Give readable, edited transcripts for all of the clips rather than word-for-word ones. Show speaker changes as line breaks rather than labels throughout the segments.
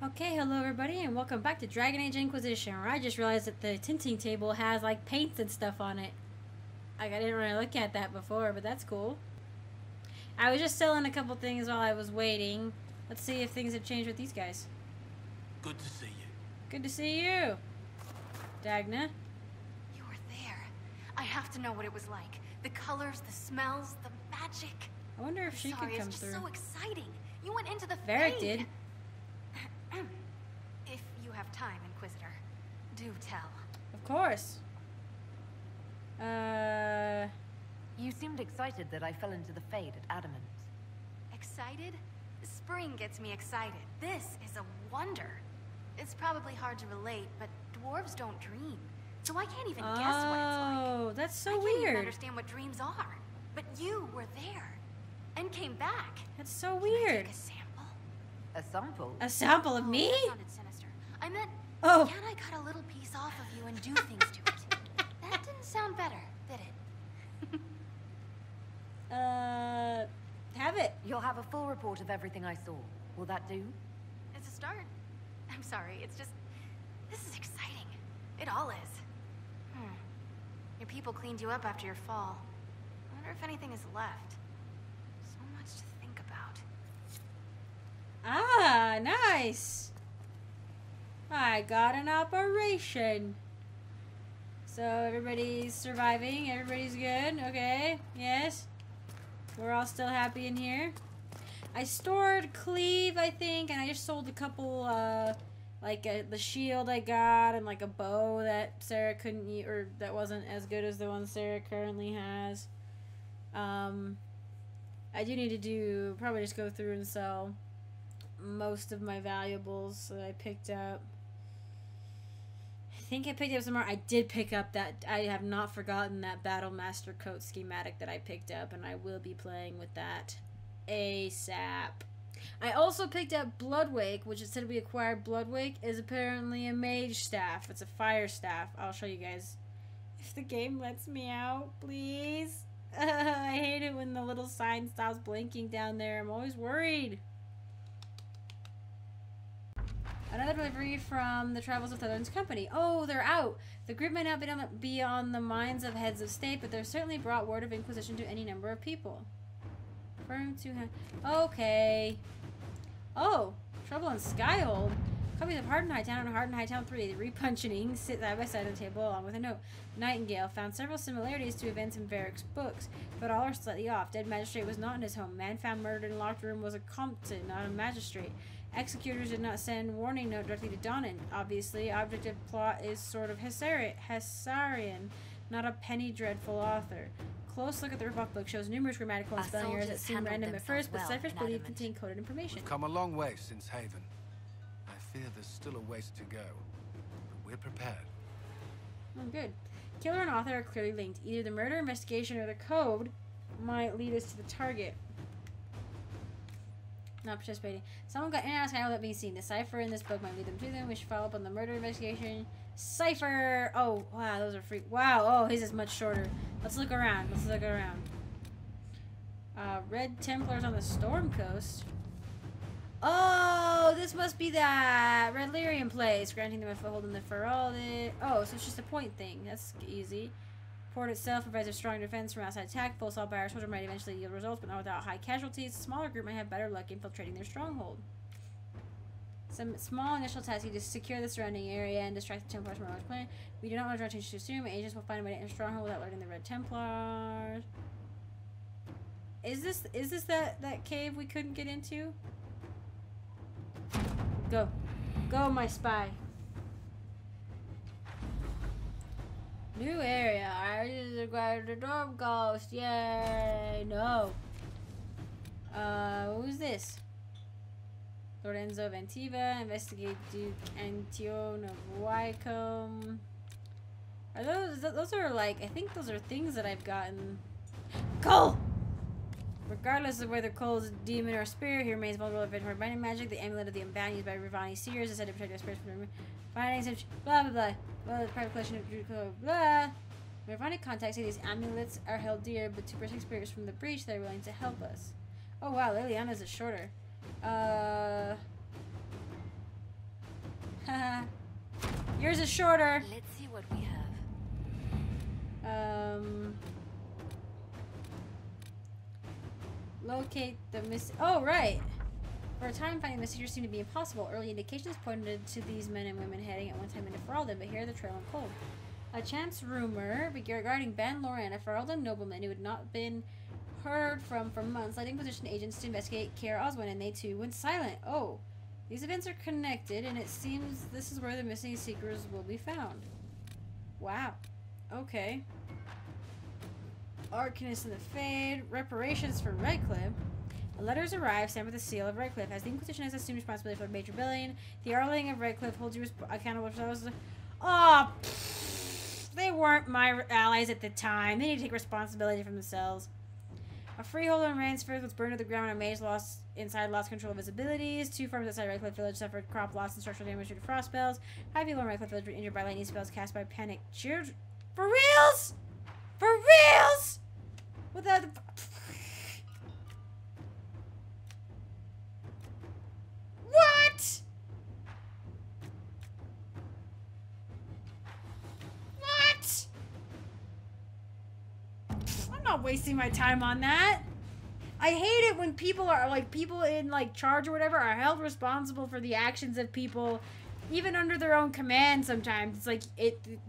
Okay, hello everybody, and welcome back to Dragon Age Inquisition, where I just realized that the tinting table has, like, paints and stuff on it. Like, I didn't really look at that before, but that's cool. I was just selling a couple things while I was waiting. Let's see if things have changed with these guys.
Good to see you.
Good to see you, Dagna.
You were there. I have to know what it was like. The colors, the smells, the magic.
I wonder if she could come
it's
through.
just so exciting. You went into the
Varric
Fade.
did.
If you have time, Inquisitor, do tell.
Of course.
You seemed excited that I fell into the Fade at Adamant.
Excited? Spring gets me excited. This is a wonder. It's probably hard to relate, but dwarves don't dream. So I can't even guess what it's like.
Oh, that's so
I can't even
weird.
understand what dreams are. But you were there. And came back.
That's so
Can I
weird.
take a sample?
A sample?
A sample of me?
That sounded sinister. I meant,
Oh.
can I cut a little piece off of you and do things to it? That didn't sound better, did it?
Have it.
You'll have a full report of everything I saw. Will that do?
It's a start. I'm sorry, it's just... This is exciting. It all is. Your people cleaned you up after your fall. I wonder if anything is left. So much to think about.
Ah, nice. I got an operation. So everybody's surviving. Everybody's good. Okay. Yes. We're all still happy in here. I stored cleave, I think, and I just sold a couple, the shield I got and like a bow that Sarah couldn't use, or that wasn't as good as the one Sarah currently has. I do need to probably just go through and sell most of my valuables that I picked up. I think I picked up some more. I did pick up that. I have not forgotten that Battle Master Coat schematic that I picked up, and I will be playing with that ASAP. I also picked up Bloodwake, which instead of we acquired Bloodwake is apparently a mage staff. It's a fire staff. I'll show you guys if the game lets me out, please. I hate it when the little sign stops blinking down there. I'm always worried. Another delivery from the Travels of Thutherne's company. Oh, they're out. The group may not be on the minds of heads of state, but they've certainly brought word of Inquisition to any number of people. Okay. Oh, Trouble in Skyhold. Copies of Hardened Hightown and Hardened Hightown 3, the repuncheoning, sit side by side on the table along with a note. Nightingale found several similarities to events in Varric's books, but all are slightly off. Dead magistrate was not in his home. Man found murdered in locked room was a Compton, not a magistrate. Executors did not send warning note directly to Donnan. Obviously, object of plot is sort of Hessarian, not a penny dreadful author. Close look at the Ripoff book shows numerous grammatical and
Our
spelling errors that
soldiers
seem random at first, but
well
ciphers
in
believed
Adamant.
contain coded information.
We've come a long way since Haven. I fear there's still a ways to go, but we're prepared.
Oh, good. Killer and author are clearly linked. Either the murder investigation or the code might lead us to the target. Not participating. Someone got in and out of Skyhold without being seen. The cipher in this book might lead them to them. We should follow up on the murder investigation. Cipher! Oh, wow, those are freak. Wow, oh, his is much shorter. Let's look around. Let's look around. Red Templars on the Storm Coast. Oh, this must be that Red Lyrium place, granting them a foothold in the Feraldi. Oh, so it's just a point thing. That's easy. Port itself provides a strong defense from outside attack. Full assault by our soldier might eventually yield results, but not without high casualties. A smaller group might have better luck infiltrating their stronghold. Some small initial task is to secure the surrounding area and distract the Templars from our plan. We do not want to draw attention too soon, but agents will find a way to enter stronghold without alerting the Red Templars. Is this that cave we couldn't get into? Go. Go, my spy. New area. I just acquired the Dorm Ghost. Yay. No. Who's this? Lord Enzo of Antiva. Investigate Duke Antion of Wycombe. Are those are like, I think those are things that I've gotten. Cole! Regardless of whether Cole is a demon or a spirit, he remains vulnerable to binding magic. The amulet of the Unbound used by Rivani Seers is said to protect their spirits from findings of blah blah blah. Well, the private collection of blah. Rivani contacts say these amulets are held dear, but to protect spirits from the breach, they're willing to help us. Oh wow, Liliana's is shorter. Yours is shorter.
Let's see what we have.
Locate the oh, right. For a time, finding messengers seemed to be impossible. Early indications pointed to these men and women heading at one time into Ferelden, but here the trail went cold. A chance rumor regarding Ban Loran, a Ferelden nobleman who had not been heard from for months, led Inquisition agents to investigate Kaer Oswin, and they too went silent. Oh, these events are connected, and it seems this is where the missing seekers will be found. Wow. Okay. Arcanist in the Fade. Reparations for Redcliffe. The letters arrive, stamped with the seal of Redcliffe. As the Inquisition has assumed responsibility for the major rebellion, the Arling of Redcliffe holds you accountable for those. Oh, they weren't my allies at the time. They need to take responsibility for themselves. A freeholder in Ransford was burned to the ground, and a mage lost control of his abilities. 2 farms outside Redcliffe Village suffered crop loss and structural damage due to frost spells. 5 people in Redcliffe Village were injured by lightning spells cast by panic children. For reals? For reals? Without the... What? What? I'm not wasting my time on that. I hate it when people are like, people in like charge or whatever are held responsible for the actions of people, even under their own command. Sometimes it's like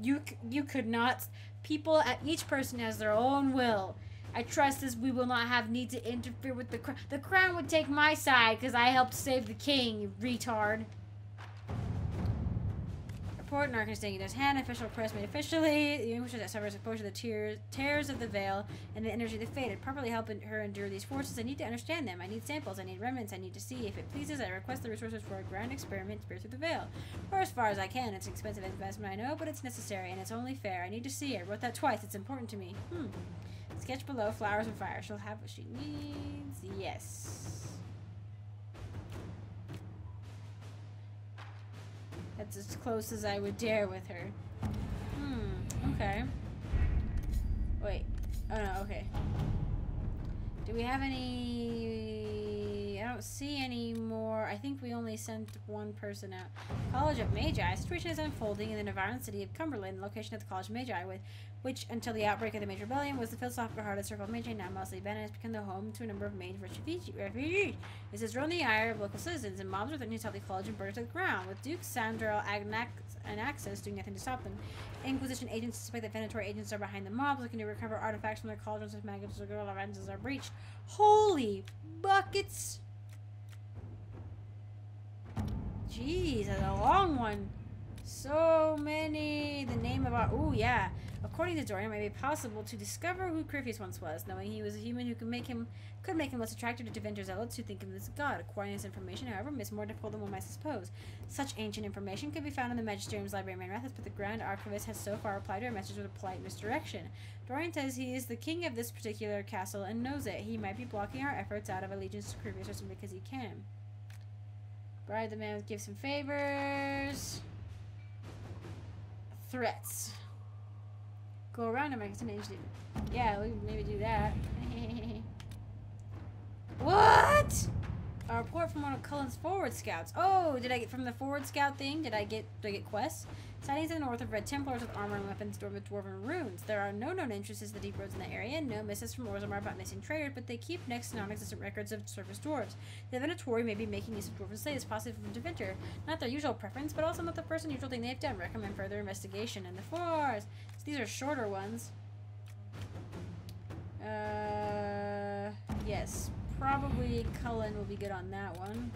you could not. People, each person has their own will. I trust as we will not have need to interfere with the crown. The crown would take my side because I helped save the king, you retard. Report, Narcus taking his hand. Official press made officially. The Inquisition that suffers exposure to the tears of the veil and the energy that faded. Properly helping her endure these forces, I need to understand them. I need samples. I need remnants. I need to see. If it pleases, I request the resources for a grand experiment to pierce through the veil. For as far as I can. It's an expensive investment, I know, but it's necessary, and it's only fair. I need to see. I wrote that twice. It's important to me. Sketch below, flowers and fire. She'll have what she needs. Yes. That's as close as I would dare with her. Okay. Wait. Oh no, okay. Do we have any... I don't see any more. I think we only sent one person out. College of Magi. Situation is unfolding in the Nevarran city of Cumberland, location of the College of Magi, which, until the outbreak of the Major Rebellion, was the philosophical heart of the Circle of Magi, now mostly abandoned, has become the home to a number of mage refugees. This has drawn the ire of local citizens, and mobs are threatening to help the college and burn it to the ground, with Duke Sandrel and Axis doing nothing to stop them. Inquisition agents suspect that Venator agents are behind the mobs, looking to recover artifacts from their cauldrons if magical alliances are breached. Holy buckets! Jeez, that's a long one. So many. The name of our... Ooh, yeah. According to Dorian, it might be possible to discover who Crifius once was, knowing he was a human who could make him less attractive to Deventor zealots who think of him as a god. Acquiring this information, however, is more difficult than one might suppose. Such ancient information could be found in the Magisterium's library of Manrathis, but the Grand Archivist has so far replied to our message with a polite misdirection. Dorian says he is the king of this particular castle and knows it. He might be blocking our efforts out of allegiance to Crifius or simply because he can. Bribe the man with gifts and favors. Threats. Go around him, I guess. Yeah, we can maybe do that. What? A report from one of Cullen's forward scouts. Oh, did I get from the forward scout thing? Did I get quests? Sightings in the north of Red Templars with armor and weapons adorned with dwarven runes. There are no known entrances to the deep roads in the area, no misses from Orzammar about missing traders, but they keep next to non-existent records of surface dwarves. The Venatori may be making use of dwarven slaves, possibly from Deventer. Not their usual preference, but also not the first unusual thing they've done. Recommend further investigation in the forest. So these are shorter ones. Yes. Probably Cullen will be good on that one.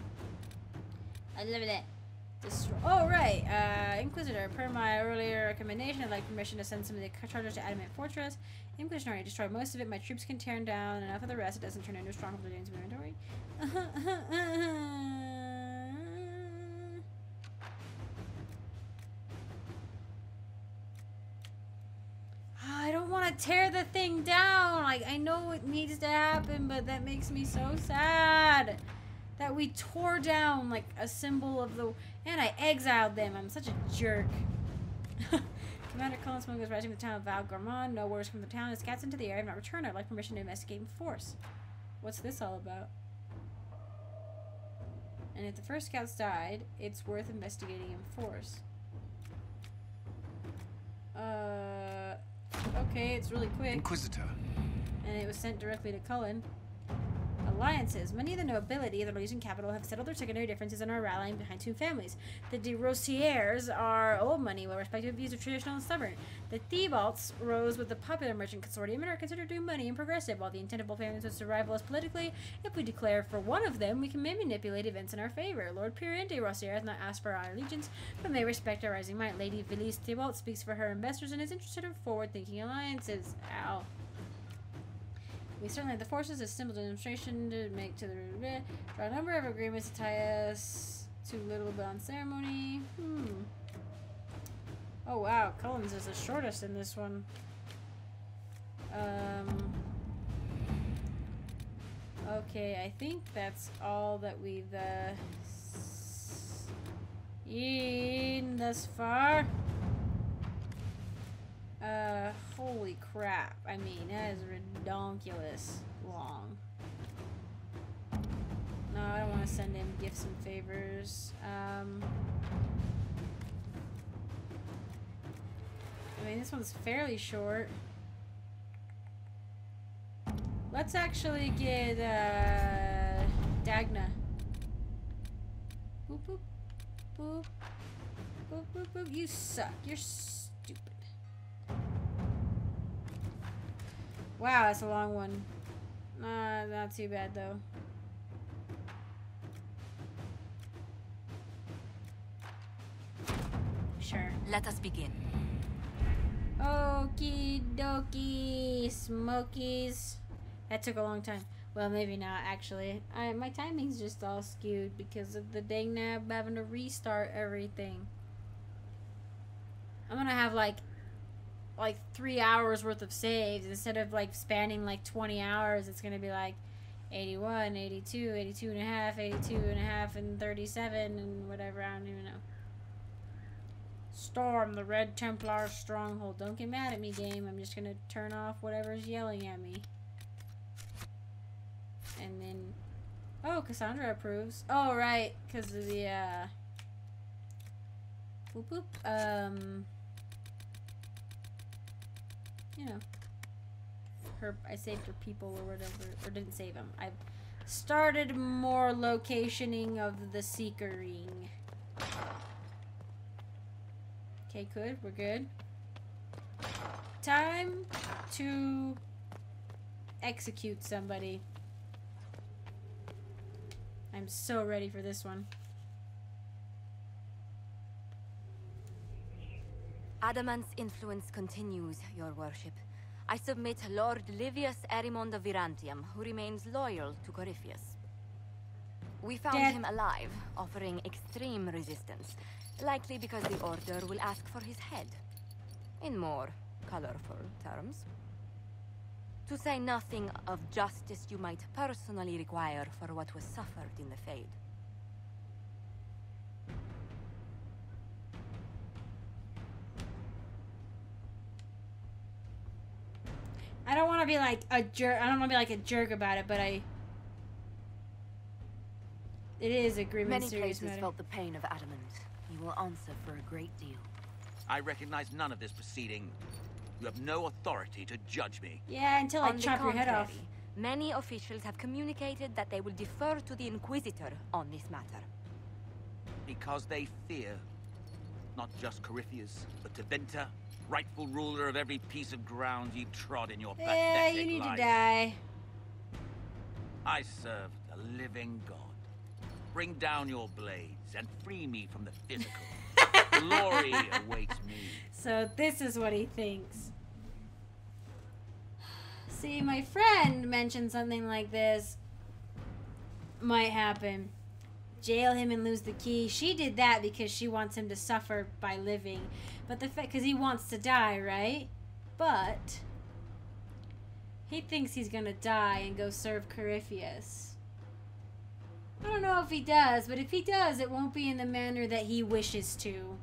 I love it. Oh, right. Inquisitor, per my earlier recommendation, I'd like permission to send some of the chargers to Adamant Fortress. Inquisition already destroyed most of it. My troops can tear down enough of the rest. It doesn't turn into a stronghold or into inventory. I don't want to tear the thing down. Like, I know it needs to happen, but that makes me so sad. That we tore down, like, a symbol of the... And I exiled them. I'm such a jerk. Commander Cullen Smoke is rising from the town of Val Gormand. No orders from the town. As scouts into the area have not returned. I'd like permission to investigate in force. What's this all about? And if the first scouts died, it's worth investigating in force. Okay, it's really quick.
Inquisitor.
And it was sent directly to Cullen. Alliances. Many of the nobility of the Rosing capital have settled their secondary differences and are rallying behind two families. The de Rosiers are old money, well-respected views of traditional and stubborn. The Thebalts rose with the popular merchant consortium and are considered new money and progressive, while the intentable families would rival us politically. If we declare for one of them, we can manipulate events in our favor. Lord Pierre de Rosier has not asked for our allegiance, but may respect our rising might. Lady Vilise Thebalt speaks for her investors and is interested in forward-thinking alliances. Ow. We certainly have the forces, a simple demonstration to make to the draw a number of agreements to tie us to little bond ceremony. Oh wow, Cullen's is the shortest in this one. Okay, I think that's all that we've seen thus far. Holy crap. I mean, that is redonkulous long. No, I don't want to send him gifts and favors. I mean, this one's fairly short. Let's actually get, Dagna. Boop, boop, boop. Boop, boop, boop. You suck. You're stupid. Wow, that's a long one. Not too bad, though. Sure.
Let us begin.
Okie dokie, Smokies. That took a long time. Well, maybe not, actually. My timing's just all skewed because of the dang nab having to restart everything. I'm gonna have, like 3 hours worth of saves instead of like spanning like 20 hours. It's gonna be like 81, 82, 82 and a half, 82 and a half, and 37 and whatever. I don't even know. Storm the Red Templar stronghold. Don't get mad at me, game. I'm just gonna turn off whatever's yelling at me. And then, oh, Cassandra approves. Oh, right, because of the whoop whoop. You know, I saved her people or whatever, or didn't save them. I've started more locationing of the Seekering. Okay, good. We're good. Time to execute somebody. I'm so ready for this one.
Adamant's influence continues, your worship. I submit Lord Livius Erimond of Virantium, who remains loyal to Corypheus. We found him alive, offering extreme resistance, likely because the Order will ask for his head. In more colorful terms. To say nothing of justice you might personally require for what was suffered in the Fade.
I don't want to be like a jerk. I don't want to be like a jerk about it, but it is a grim and
Many
serious
places
matter.
felt the pain of Adamant. He will answer for a great deal.
I recognize none of this proceeding. You have no authority to judge me.
Yeah, until I
On the
chop your head off.
contrary, many officials have communicated that they will defer to the Inquisitor on this matter.
Because they fear not just Corypheus, but Teventa, rightful ruler of every piece of ground you trod in your pathetic
Yeah, you need
life.
to die.
I serve the living God. Bring down your blades and free me from the physical. Glory awaits me.
So this is what he thinks. See, my friend mentioned something like this might happen. Jail him and lose the key. She did that because she wants him to suffer by living. But the fact, because he wants to die, right? But he thinks he's gonna die and go serve Corypheus. I don't know if he does, but if he does, it won't be in the manner that he wishes to.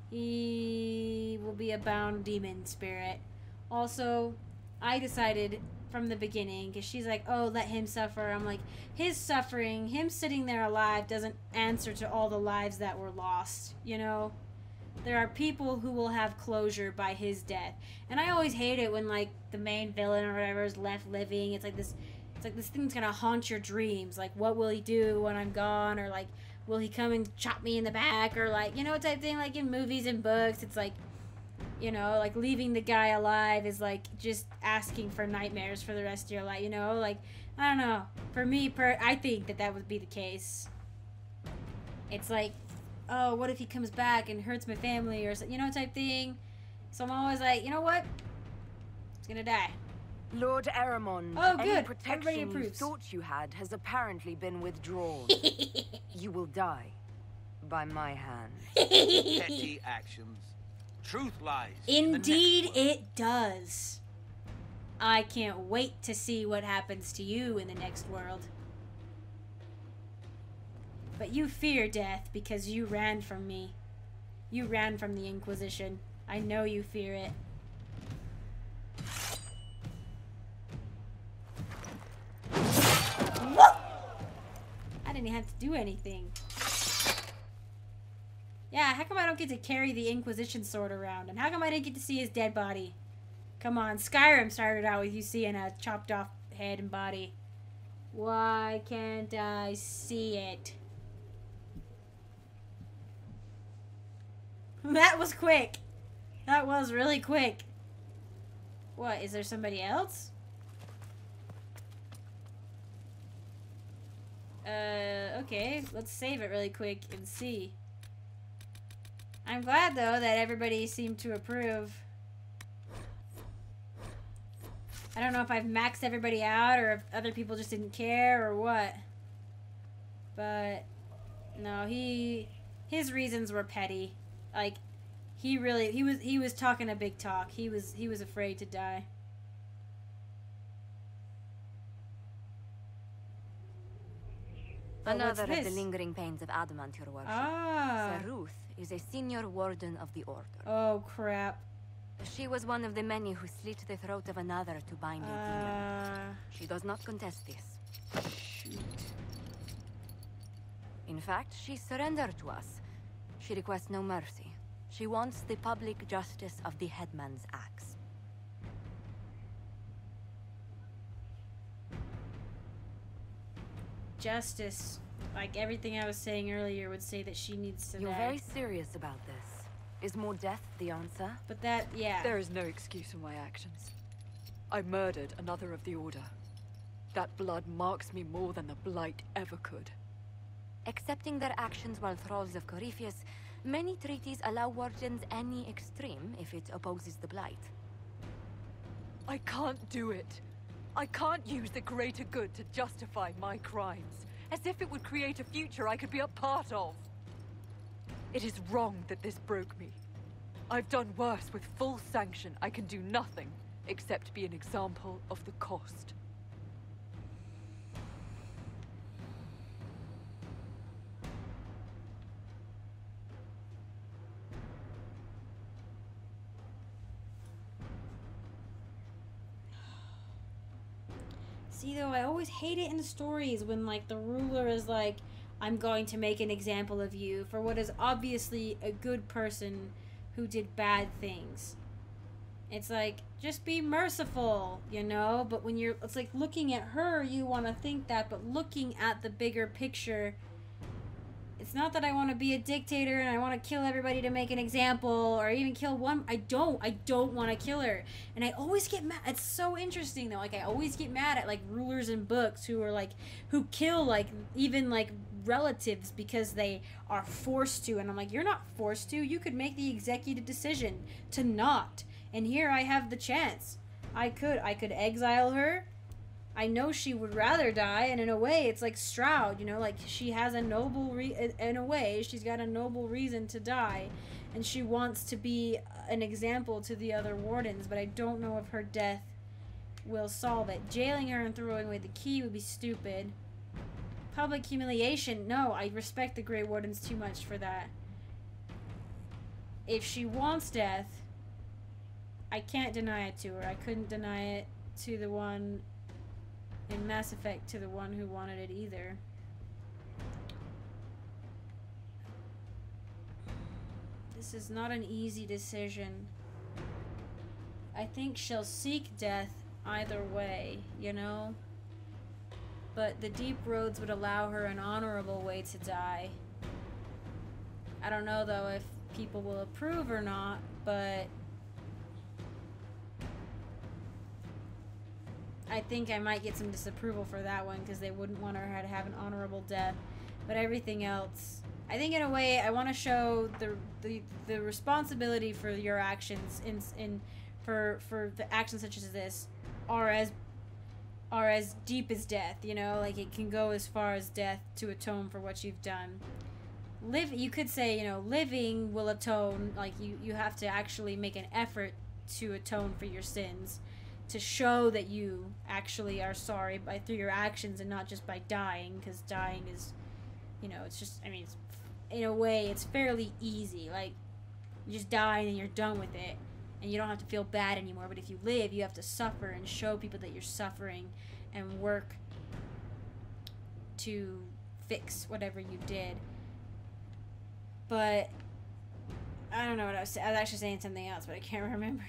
He will be a bound demon spirit. Also, I decided from the beginning, because she's like, oh, let him suffer. I'm like, his suffering, him sitting there alive, doesn't answer to all the lives that were lost, you know? There are people who will have closure by his death. And I always hate it when, like, the main villain or whatever is left living. It's like this thing's gonna haunt your dreams. Like, what will he do when I'm gone? Or, like, will he come and chop me in the back? Or, like, you know, type thing. Like, in movies and books, it's like, you know, like, leaving the guy alive is, like, just asking for nightmares for the rest of your life, you know? Like, I don't know. For me, I think that would be the case. It's like, oh, what if he comes back and hurts my family or, you know, type thing. So I'm always like, you know what? He's gonna die.
Lord Aramond,
Oh,
any
good.
protection
Everybody
you
approves.
thought you had has apparently been withdrawn. You will die by my hand.
Petty actions. Truth lies. in the next
Indeed,
world.
it does. I can't wait to see what happens to you in the next world. But you fear death because you ran from me. You ran from the Inquisition. I know you fear it. I didn't have to do anything. Yeah, how come I don't get to carry the Inquisition sword around? And how come I didn't get to see his dead body? Come on, Skyrim started out with you seeing a chopped off head and body. Why can't I see it? That was quick. That was really quick. What, is there somebody else? Okay, let's save it really quick and see. I'm glad, though, that everybody seemed to approve. I don't know if I've maxed everybody out or if other people just didn't care or what. But, no, his reasons were petty. Like, he was talking a big talk. He was afraid to die. But
Another
what's
of the
this?
lingering pains of adamant, your worship.
Ah.
Saruth is a senior warden of the order.
Oh, crap.
She was one of the many who slit the throat of another to bind a demon. She does not contest this.
Shoot.
In fact, she surrendered to us. She requests no mercy. She wants the public justice of the headman's axe.
Justice, like everything I was saying earlier, would say that she needs to
You're
die.
very serious about this. Is more death the answer?
But that, yeah.
There is no excuse for my actions. I murdered another of the Order. That blood marks me more than the Blight ever could.
Accepting their actions while thralls of Corypheus, many treaties allow wardens any extreme if it opposes the Blight.
I can't do it. I can't use the greater good to justify my crimes, as if it would create a future I could be a part of. It is wrong that this broke me. I've done worse with full sanction. I can do nothing except be an example of the cost.
See, though, I always hate it in stories when, like, the ruler is like, I'm going to make an example of you for what is obviously a good person who did bad things. It's like, just be merciful, you know? But when you're, it's like looking at her, you want to think that, but looking at the bigger picture, it's not that I want to be a dictator and I want to kill everybody to make an example or even kill one. I don't want to kill her. And I always get mad. It's so interesting though. Like, I always get mad at, like, rulers in books who are like, who kill, like, even, like, relatives because they are forced to. And I'm like, you're not forced to. You could make the executive decision to not. And here I have the chance. I could exile her. I know she would rather die, and in a way, it's like Stroud, you know, like, she has a noble, in a way, she's got a noble reason to die, and she wants to be an example to the other wardens, but I don't know if her death will solve it. Jailing her and throwing away the key would be stupid. Public humiliation, no, I respect the Grey Wardens too much for that. If she wants death, I can't deny it to her. I couldn't deny it to the one in Mass Effect, to the one who wanted it either. This is not an easy decision. I think she'll seek death either way, you know? But the deep roads would allow her an honorable way to die. I don't know, though, if people will approve or not, but I think I might get some disapproval for that one, because they wouldn't want her to have an honorable death. But everything else, I think in a way I want to show the responsibility for your actions for the actions such as this are as deep as death, you know, like it can go as far as death to atone for what you've done. You could say, you know, living will atone, like you have to actually make an effort to atone for your sins, to show that you actually are sorry through your actions and not just by dying, because dying is, you know, it's just, I mean, it's, in a way, it's fairly easy. Like, you just die and then you're done with it, and you don't have to feel bad anymore. But if you live, you have to suffer and show people that you're suffering and work to fix whatever you did. But I don't know what I was saying. I was actually saying something else, but I can't remember.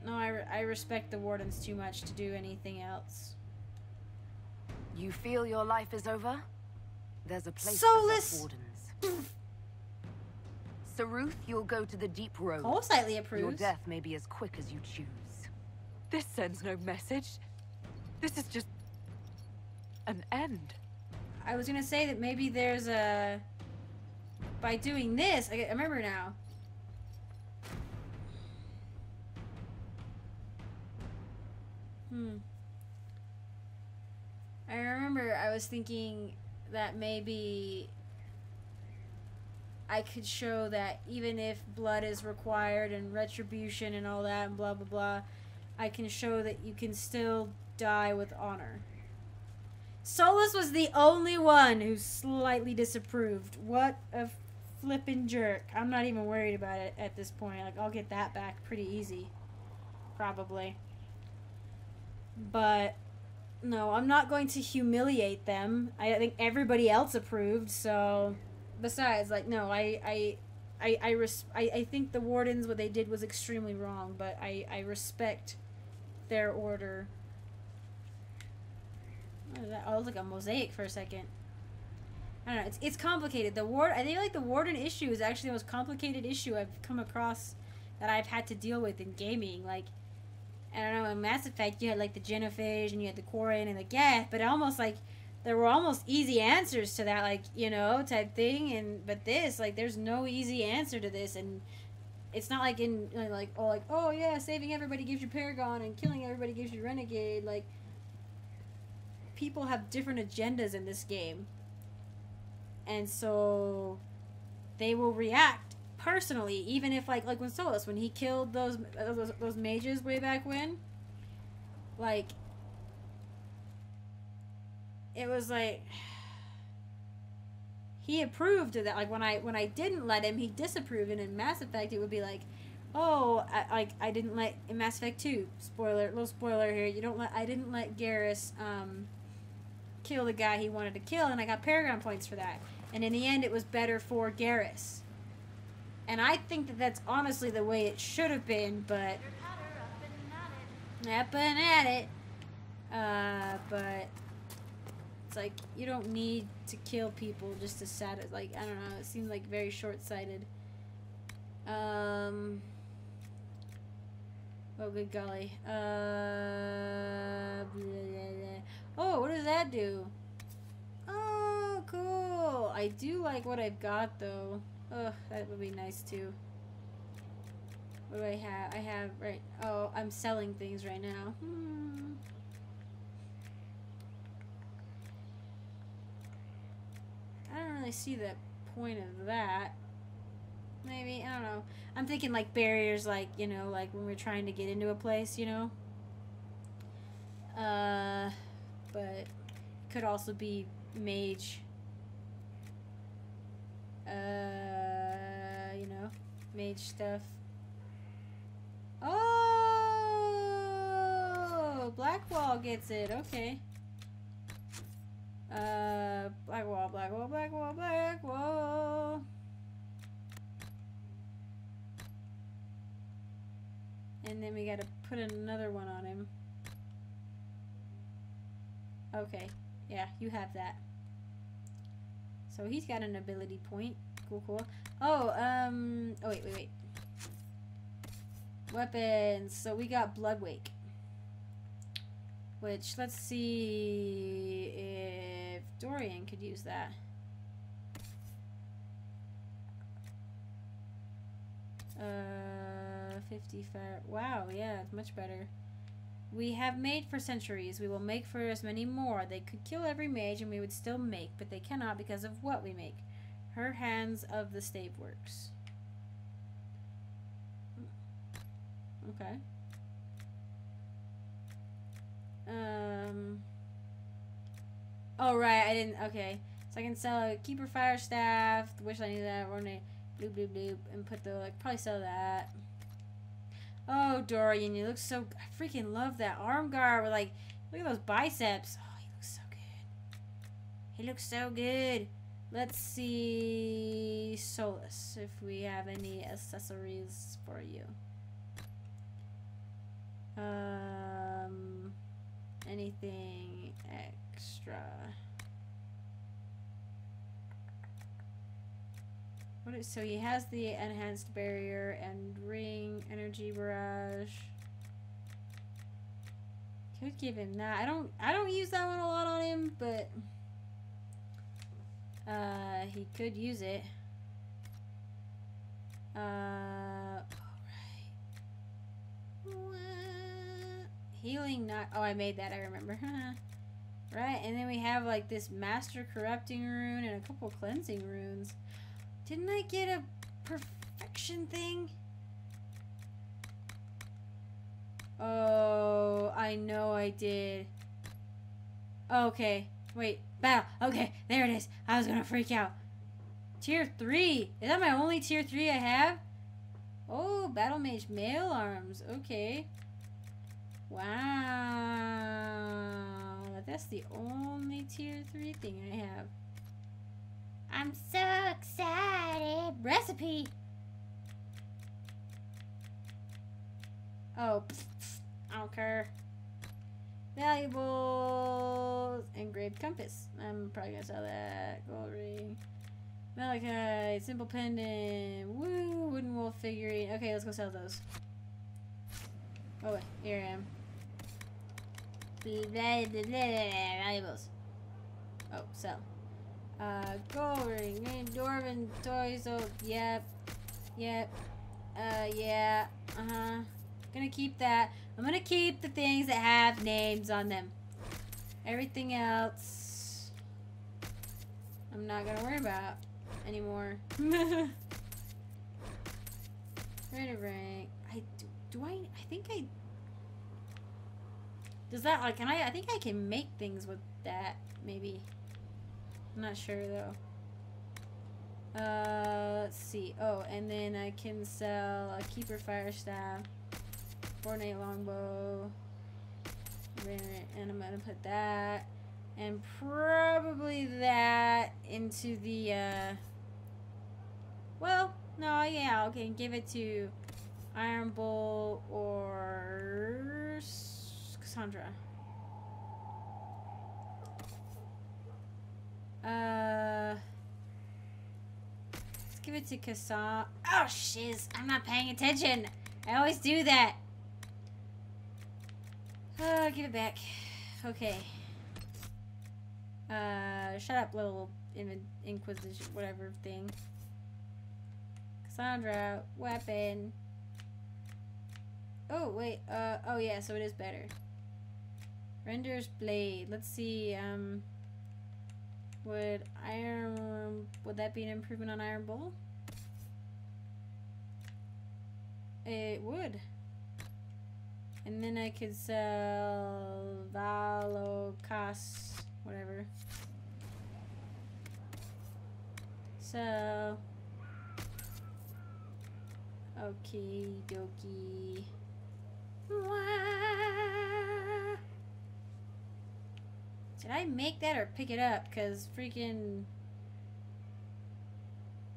No, I respect the wardens too much to do anything else.
You feel your life is over? There's a place
Soulless.
for such wardens. Saruth, you'll go to the deep road.
Oh, slightly approves.
Your death may be as quick as you choose.
This sends no message. This is just an end.
I was gonna say that maybe there's a... By doing this, I remember now. I remember I was thinking that maybe I could show that even if blood is required and retribution and all that and blah blah blah, I can show that you can still die with honor. Solus was the only one who slightly disapproved. What a flippin' jerk. I'm not even worried about it at this point. Like, I'll get that back pretty easy. Probably. But no, I'm not going to humiliate them. I think everybody else approved, so besides, like, no, I think the wardens, what they did was extremely wrong, but I respect their order. What is that? Oh, it was like a mosaic for a second. I don't know, it's complicated. I think like the warden issue is actually the most complicated issue I've come across that I've had to deal with in gaming. Like, I don't know, in Mass Effect you had like the genophage and you had the Quarren and the Geth, but almost like there were almost easy answers to that, like, you know, type thing. But this, like, there's no easy answer to this, and it's not like in like oh yeah, saving everybody gives you Paragon and killing everybody gives you Renegade. Like, people have different agendas in this game, and so they will react personally, even if like when Solus, when he killed those mages way back when, like, it was like he approved of that. Like when I didn't let him, he disapproved. And in Mass Effect, it would be like, oh, I didn't let, in Mass Effect 2, little spoiler here, I didn't let Garrus kill the guy he wanted to kill, and I got Paragon points for that. And in the end, it was better for Garrus. And I think that that's honestly the way it should have been, but up and at it. But it's like, you don't need to kill people just to satisfy, like, I don't know, it seems like very short-sighted. Oh, good golly. Blah, blah, blah. Oh, what does that do? Oh, cool. I do like what I've got, though. Ugh, that would be nice, too. What do I have? I have, right, oh, I'm selling things right now. I don't really see the point of that. Maybe, I don't know. I'm thinking like barriers, like, you know, like when we're trying to get into a place, you know? But could also be mage. You know, mage stuff. Oh, Blackwall gets it. Okay. Blackwall, Blackwall, Blackwall, Blackwall. And then we gotta put another one on him. Okay. Yeah, you have that. So he's got an ability point. Cool, cool. Oh, oh, wait. Weapons. So we got Bloodwake. Which, let's see if Dorian could use that. 55. Wow, yeah, much better. We have made for centuries. We will make for as many more. They could kill every mage and we would still make, but they cannot because of what we make. Her hands of the stave works. Okay. Oh, right, I didn't, okay. So I can sell a Keeper Fire Staff, wish I knew that, ornate, bloop, bloop, bloop, and put the, like, probably sell that. Oh, Dorian, you look so, I freaking love that arm guard with, like, look at those biceps. Oh, he looks so good. He looks so good. Let's see, Solus, if we have any accessories for you. Anything extra? What is, so he has the enhanced barrier and ring, energy barrage. Could give him that. I don't use that one a lot on him, but he could use it. Alright. What? Healing not, oh, I made that, I remember. Right, and then we have like this master corrupting rune and a couple cleansing runes. Didn't I get a perfection thing? Oh, I know I did. Okay, wait, battle. Okay, there it is. I was gonna freak out. Tier 3. Is that my only tier 3 I have? Oh, battle mage mail arms. Okay. Wow. That's the only tier 3 thing I have. I'm so excited. Recipe. Oh, I don't care. Valuables. Engraved compass. I'm probably gonna sell that. Gold ring. Malachite. Simple pendant. Woo. Wooden wolf figurine. Okay, let's go sell those. Oh, wait. Here I am. Valuables. Oh, sell. Gold ring. Dwarven toys. Oh, yep. Yep. Yeah. Gonna keep that. I'm gonna keep the things that have names on them. Everything else, I'm not gonna worry about anymore. Ready rank. I think I. Does that, like, can I think I can make things with that, maybe. I'm not sure, though. Let's see. Oh, and then I can sell a Keeper Fire Staff, ornate longbow, and I'm gonna put that, and probably that into the, well, no, yeah, okay, give it to Iron Bull or Cassandra. Let's give it to Cassandra. Oh, shiz, I'm not paying attention. I always do that. Give it back. Okay. Shut up, little Inquisition, whatever thing. Cassandra, weapon. Oh, wait, oh yeah, so it is better. Renders blade. Let's see, would that be an improvement on Iron Bull? It would. And then I could sell Valocas, whatever. So, okie dokie. Did I make that or pick it up? Because freaking,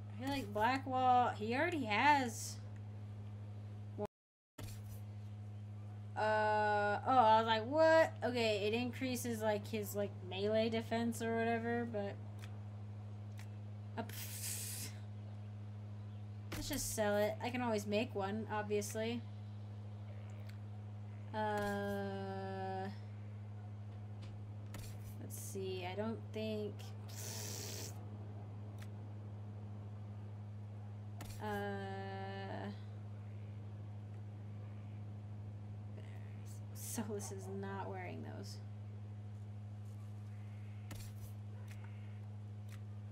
I feel like Blackwall, he already has one. like, what? Okay, it increases, like, his, like, melee defense or whatever, but... Let's just sell it. I can always make one, obviously. Let's see. I don't think... Solus is not wearing those.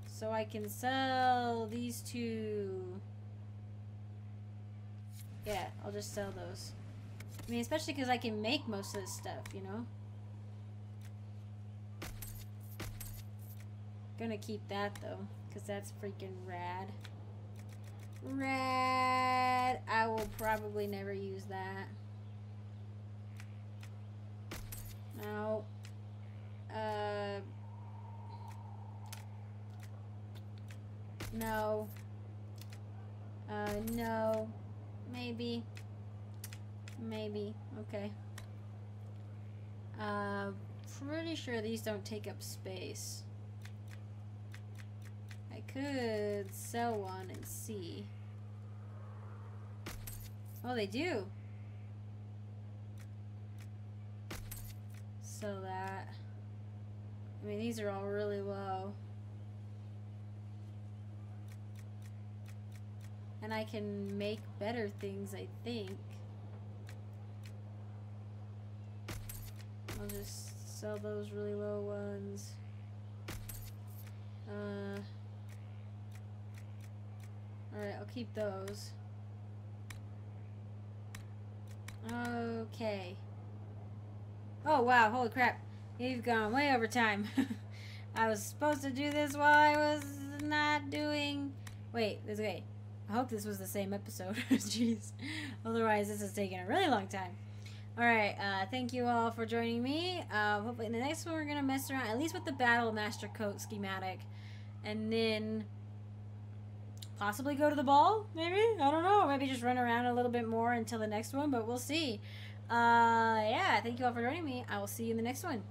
So I can sell these two. Yeah, I'll just sell those. I mean, especially because I can make most of this stuff, you know? Gonna keep that, though, because that's freaking rad. Rad! I will probably never use that. No. No. No. Maybe. Maybe. Okay. Pretty sure these don't take up space. I could sell one and see. Oh, they do. So that. I mean, these are all really low. And I can make better things, I think. I'll just sell those really low ones. Alright, I'll keep those. Okay. Oh wow, holy crap. You've gone way over time. I was supposed to do this while I was not doing... Wait, this way. I hope this was the same episode. Jeez. Otherwise, this is taking a really long time. Alright, thank you all for joining me. Hopefully in the next one we're going to mess around, at least with the Battle Master Coat schematic. And then... possibly go to the ball, maybe? I don't know. Maybe just run around a little bit more until the next one, but we'll see. Yeah, thank you all for joining me. I will see you in the next one.